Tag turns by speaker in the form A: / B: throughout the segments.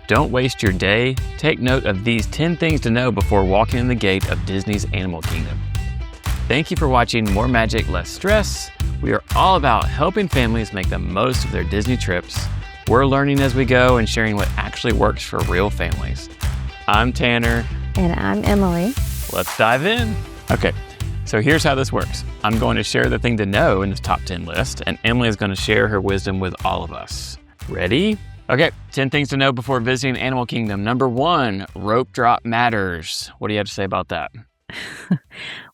A: Don't waste your day. Take note of these 10 things to know before walking in the gate of Disney's Animal Kingdom. Thank you for watching More Magic, Less Stress. We are all about helping families make the most of their Disney trips. We're learning as we go and sharing what actually works for real families. I'm Tanner.
B: And I'm Emily.
A: Let's dive in. Okay, so here's how this works. I'm going to share the thing to know in this top 10 list, and Emily is going to share her wisdom with all of us. Ready? Okay, 10 things to know before visiting Animal Kingdom. Number 1, rope drop matters. What do you have to say about that?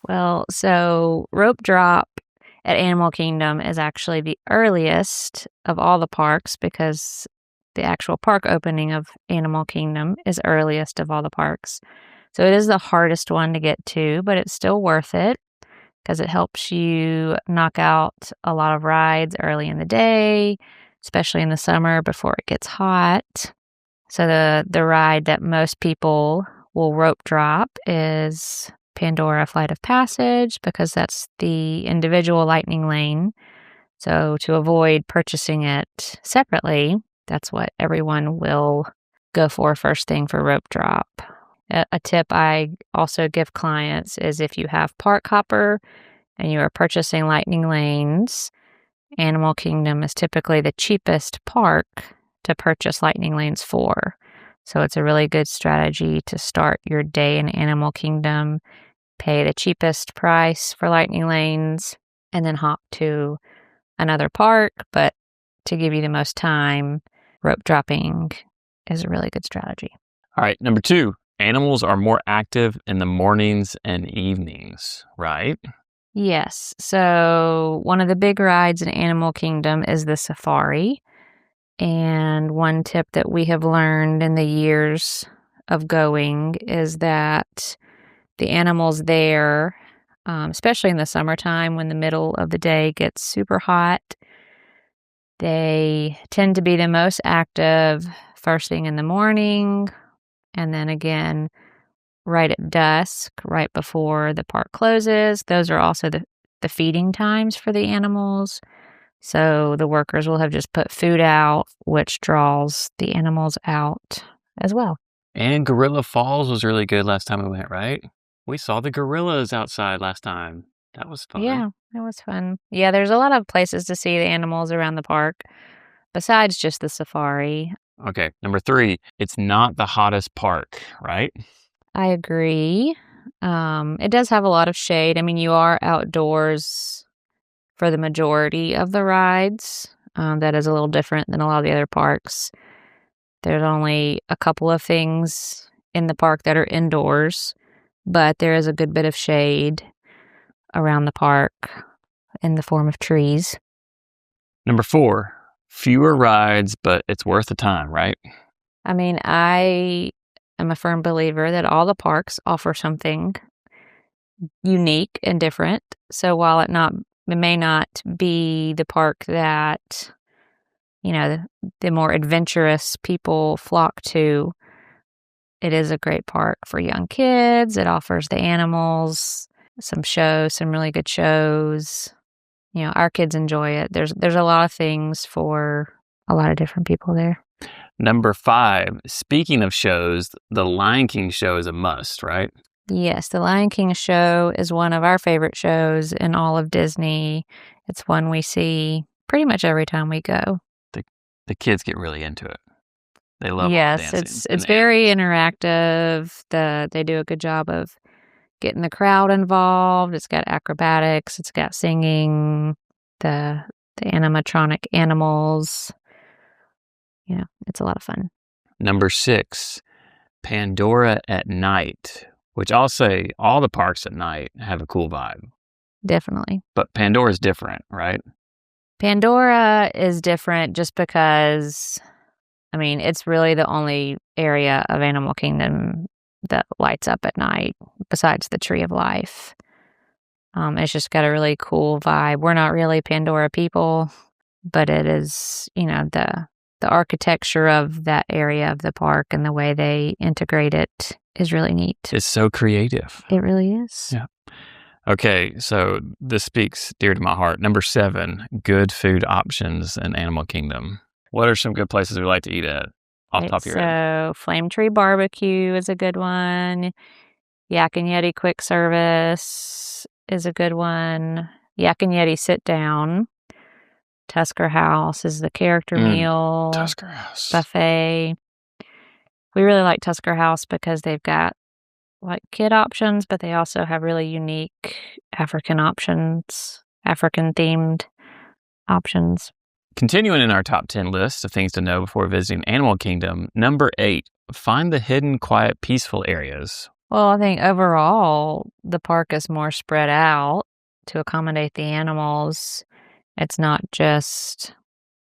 B: Well, so rope drop at Animal Kingdom is actually the earliest of all the parks because the actual park opening of Animal Kingdom is earliest of all the parks. So it is the hardest one to get to, but it's still worth it because it helps you knock out a lot of rides early in the day, especially in the summer before it gets hot. So the ride that most people will rope drop is Pandora Flight of Passage because that's the individual lightning lane. So to avoid purchasing it separately, that's what everyone will go for first thing for rope drop. A tip I also give clients is if you have Park Hopper and you are purchasing lightning lanes, Animal Kingdom is typically the cheapest park to purchase lightning lanes for. So it's a really good strategy to start your day in Animal Kingdom, pay the cheapest price for lightning lanes, and then hop to another park. But to give you the most time, rope dropping is a really good strategy.
A: All right, number 2, animals are more active in the mornings and evenings, right?
B: Yes. So one of the big rides in Animal Kingdom is the safari. And one tip that we have learned in the years of going is that the animals there, especially in the summertime when the middle of the day gets super hot, they tend to be the most active first thing in the morning, and then again right at dusk, right before the park closes. Those are also the feeding times for the animals. So the workers will have just put food out, which draws the animals out as well.
A: And Gorilla Falls was really good last time we went, right? We saw the gorillas outside last time. That was fun.
B: Yeah, that was fun. Yeah, there's a lot of places to see the animals around the park besides just the safari.
A: Okay, number 3, it's not the hottest park, right?
B: I agree. It does have a lot of shade. I mean, you are outdoors for the majority of the rides. That is a little different than a lot of the other parks. There's only a couple of things in the park that are indoors, but there is a good bit of shade around the park in the form of trees.
A: Number 4, fewer rides, but it's worth the time, right?
B: I mean, I am a firm believer that all the parks offer something unique and different. So while it may not be the park that, the more adventurous people flock to, it is a great park for young kids. It offers the animals some shows, some really good shows. Our kids enjoy it. There's a lot of things for a lot of different people there.
A: Number 5, speaking of shows, the Lion King show is a must, right?
B: Yes, the Lion King show is one of our favorite shows in all of Disney. It's one we see pretty much every time we go.
A: The kids get really into it. They love
B: Yes,
A: dancing.
B: it's very interactive. They do a good job of getting the crowd involved. It's got acrobatics. It's got singing. The animatronic animals. It's a lot of fun.
A: Number 6, Pandora at night, which I'll say all the parks at night have a cool vibe.
B: Definitely.
A: But Pandora's different, right?
B: Pandora is different just because, it's really the only area of Animal Kingdom that lights up at night besides the Tree of Life. It's just got a really cool vibe. We're not really Pandora people, but it is, the architecture of that area of the park and the way they integrate it is really neat.
A: It's so creative.
B: It really is.
A: Yeah. Okay, so this speaks dear to my heart. Number 7, good food options in Animal Kingdom. What are some good places we like to eat at? off the top of your head?
B: So Flame Tree Barbecue is a good one. Yak and Yeti Quick Service is a good one. Yak and Yeti Sit Down. Tusker House is the character meal.
A: Tusker House.
B: Buffet. We really like Tusker House because they've got like kid options, but they also have really unique African options, African-themed options.
A: Continuing in our top 10 list of things to know before visiting Animal Kingdom, number 8, find the hidden, quiet, peaceful areas.
B: Well, I think overall, the park is more spread out to accommodate the animals. It's not just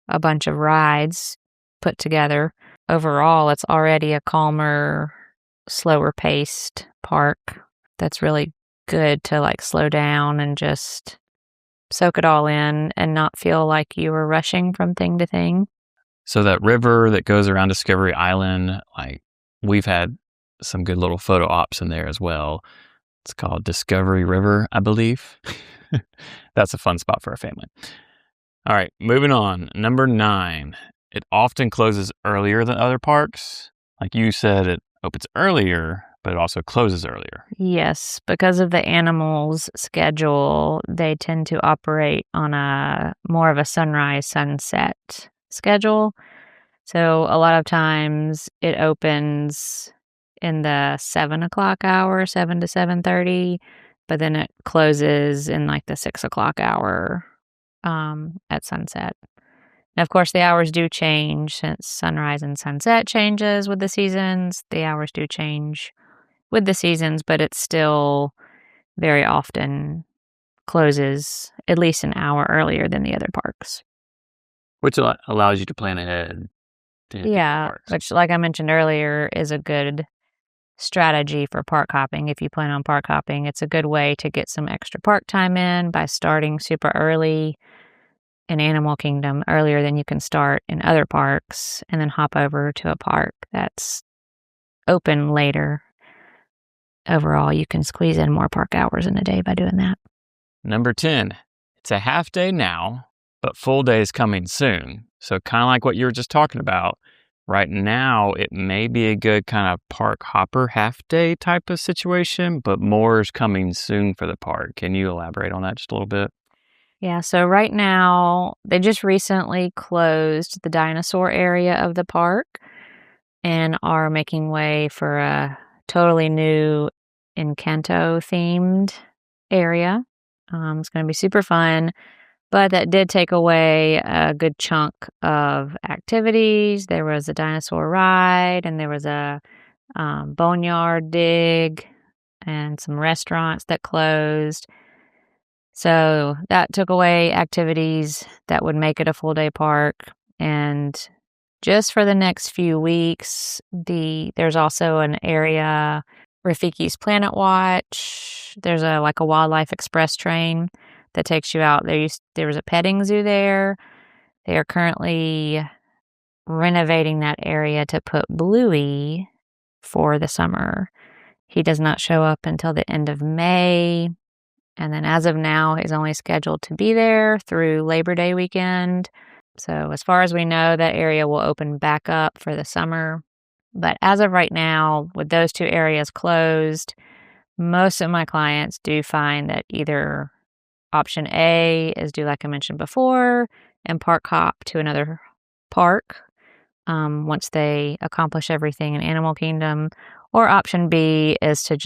B: a bunch of rides put together. Overall, it's already a calmer, slower paced park that's really good to like slow down and just soak it all in and not feel like you were rushing from thing to thing.
A: So that river that goes around Discovery Island, like we've had some good little photo ops in there as well. It's called Discovery River, I believe. That's a fun spot for a family. All right, moving on. Number 9, it often closes earlier than other parks. Like you said, it opens earlier, but it also closes earlier.
B: Yes, because of the animals' schedule, they tend to operate on a more of a sunrise sunset schedule. So a lot of times it opens in the 7 o'clock hour, 7 to 7:30, but then it closes in like the 6 o'clock hour at sunset. And of course, the hours do change since sunrise and sunset changes with the seasons. The hours do change with the seasons, but it still very often closes at least an hour earlier than the other parks.
A: Which allows you to plan ahead.
B: Yeah, which, like I mentioned earlier, is a good strategy for park hopping. If you plan on park hopping, it's a good way to get some extra park time in by starting super early in Animal Kingdom, earlier than you can start in other parks, and then hop over to a park that's open later. Overall, you can squeeze in more park hours in a day by doing that.
A: Number 10, it's a half day now, but full day is coming soon. So kind of like what you were just talking about, right now it may be a good kind of park hopper half day type of situation, but more is coming soon for the park. Can you elaborate on that just a little bit?
B: Yeah, so right now, they just recently closed the dinosaur area of the park and are making way for a totally new Encanto-themed area. It's going to be super fun, but that did take away a good chunk of activities. There was a dinosaur ride, and there was a boneyard dig, and some restaurants that closed. So that took away activities that would make it a full day park. And just for the next few weeks, there's also an area, Rafiki's Planet Watch. There's a wildlife express train that takes you out. There was a petting zoo there. They are currently renovating that area to put Bluey for the summer. He does not show up until the end of May. And then as of now, he's only scheduled to be there through Labor Day weekend. So as far as we know, that area will open back up for the summer. But as of right now, with those two areas closed, most of my clients do find that either option A is do like I mentioned before and park hop to another park once they accomplish everything in Animal Kingdom, or option B is to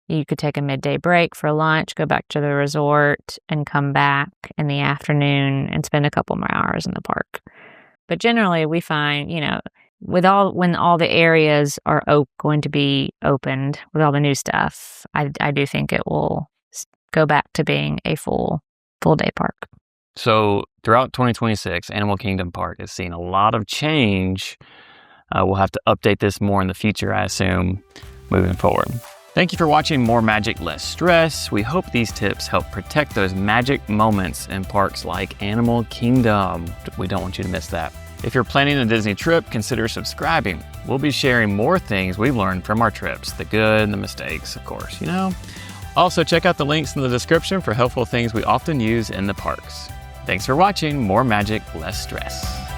B: you could take a midday break for lunch, go back to the resort, and come back in the afternoon and spend a couple more hours in the park. But generally, we find, when all the areas are going to be opened with all the new stuff, I do think it will go back to being a full day park.
A: So throughout 2026, Animal Kingdom Park is seeing a lot of change. We'll have to update this more in the future, I assume, moving forward. Thank you for watching More Magic, Less Stress. We hope these tips help protect those magic moments in parks like Animal Kingdom. We don't want you to miss that. If you're planning a Disney trip, consider subscribing. We'll be sharing more things we've learned from our trips, the good and the mistakes, of course, Also, check out the links in the description for helpful things we often use in the parks. Thanks for watching More Magic, Less Stress.